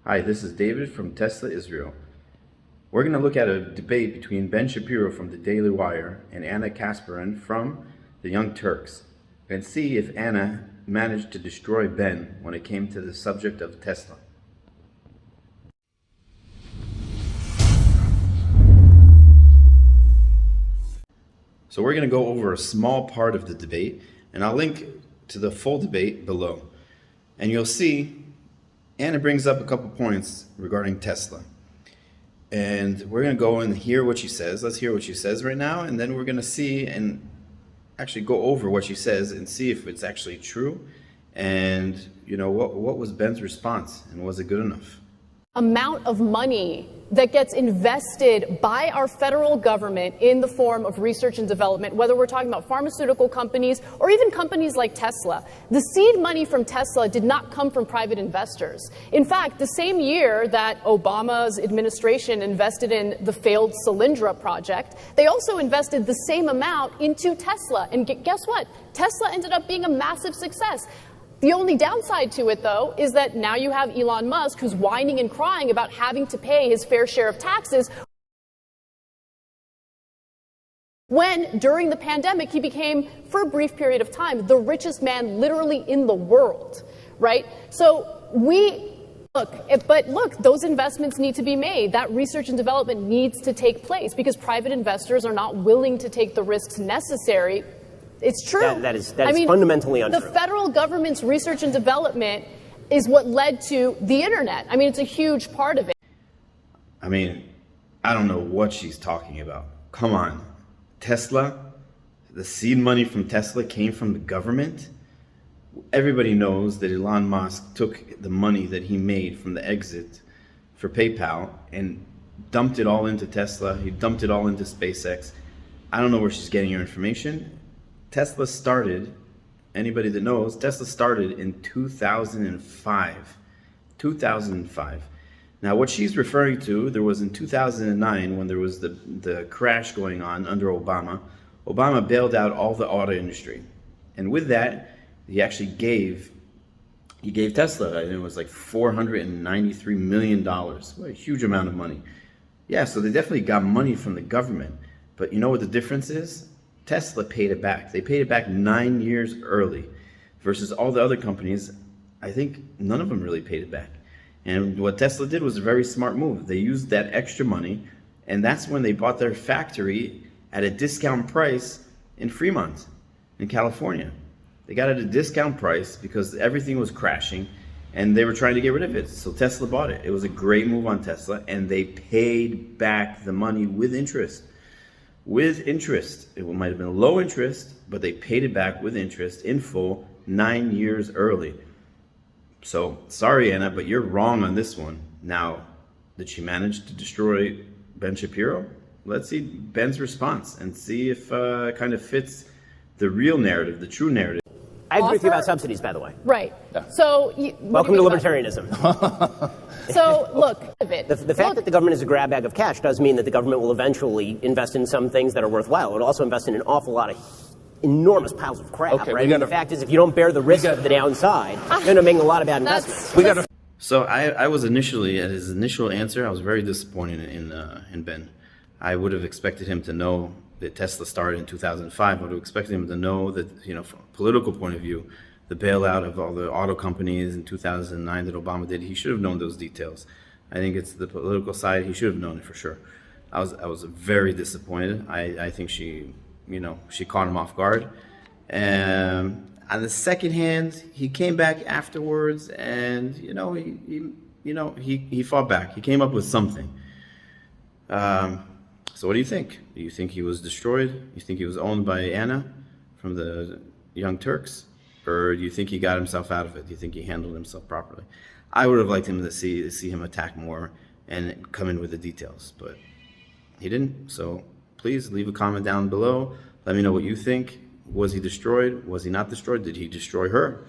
Hi, this is David from Tesla Israel. We're going to look at a debate between Ben Shapiro from the Daily Wire and Ana Kasparian from the Young Turks and see if Ana managed to destroy Ben when it came to the subject of Tesla. So we're going to go over a small part of the debate, and I'll link to the full debate below. And you'll see Ana brings up a couple points regarding Tesla. And we're going to go and hear what she says. Let's hear what she says right now, and then we're going to see and actually go over what she says and see if it's actually true. And, what was Ben's response, and was it good enough? Amount of money that gets invested by our federal government in the form of research and development, whether we're talking about pharmaceutical companies or even companies like Tesla. The seed money from Tesla did not come from private investors. In fact, the same year that Obama's administration invested in the failed Solyndra project, they also invested the same amount into Tesla. And guess what? Tesla ended up being a massive success. The only downside to it, though, is that now you have Elon Musk, who's whining and crying about having to pay his fair share of taxes, when, during the pandemic, he became, for a brief period of time, the richest man literally in the world, right? So look, those investments need to be made. That research and development needs to take place because private investors are not willing to take the risks necessary. It's true. That is fundamentally untrue. The federal government's research and development is what led to the internet. It's a huge part of it. I don't know what she's talking about. Come on. Tesla, the seed money from Tesla came from the government. Everybody knows that Elon Musk took the money that he made from the exit for PayPal and dumped it all into Tesla. He dumped it all into SpaceX. I don't know where she's getting her information. Tesla started, anybody that knows, Tesla started in 2005. 2005. Now, what she's referring to, there was in 2009 when there was the crash going on under Obama. Obama bailed out all the auto industry. And with that, he actually gave Tesla, and it was like $493 million. What a huge amount of money. Yeah, so they definitely got money from the government. But you know what the difference is? Tesla paid it back. They paid it back 9 years early versus all the other companies. I think none of them really paid it back. And what Tesla did was a very smart move. They used that extra money, and that's when they bought their factory at a discount price in Fremont, in California. They got it at a discount price because everything was crashing, and they were trying to get rid of it. So Tesla bought it. It was a great move on Tesla, and they paid back the money with interest. With interest. It might have been low interest, but they paid it back with interest in full 9 years early. So, sorry, Ana, but you're wrong on this one. Now, did she manage to destroy Ben Shapiro? Let's see Ben's response and see if it kind of fits the real narrative, the true narrative. I agree with you about subsidies, by the way. Right. Yeah. So, welcome to libertarianism. So, look, the fact that the government is a grab bag of cash does mean that the government will eventually invest in some things that are worthwhile. It will also invest in an awful lot of enormous piles of crap, right? The fact is, if you don't bear the risk of the downside, you're going to make a lot of bad investments. So I was initially, at his initial answer, I was very disappointed in Ben. I would have expected him to know that Tesla started in 2005. I would have expected him to know that, from a political point of view, the bailout of all the auto companies in 2009 that Obama did, he should have known those details. I think it's the political side. He should have known it for sure. I was very disappointed. I think she caught him off guard. On the second hand, he came back afterwards, and he fought back. He came up with something. So what do you think? Do you think he was destroyed? You think he was owned by Ana from the Young Turks? Or do you think he got himself out of it? Do you think he handled himself properly? I would have liked him to see him attack more and come in with the details, but he didn't. So please leave a comment down below. Let me know what you think. Was he destroyed? Was he not destroyed? Did he destroy her?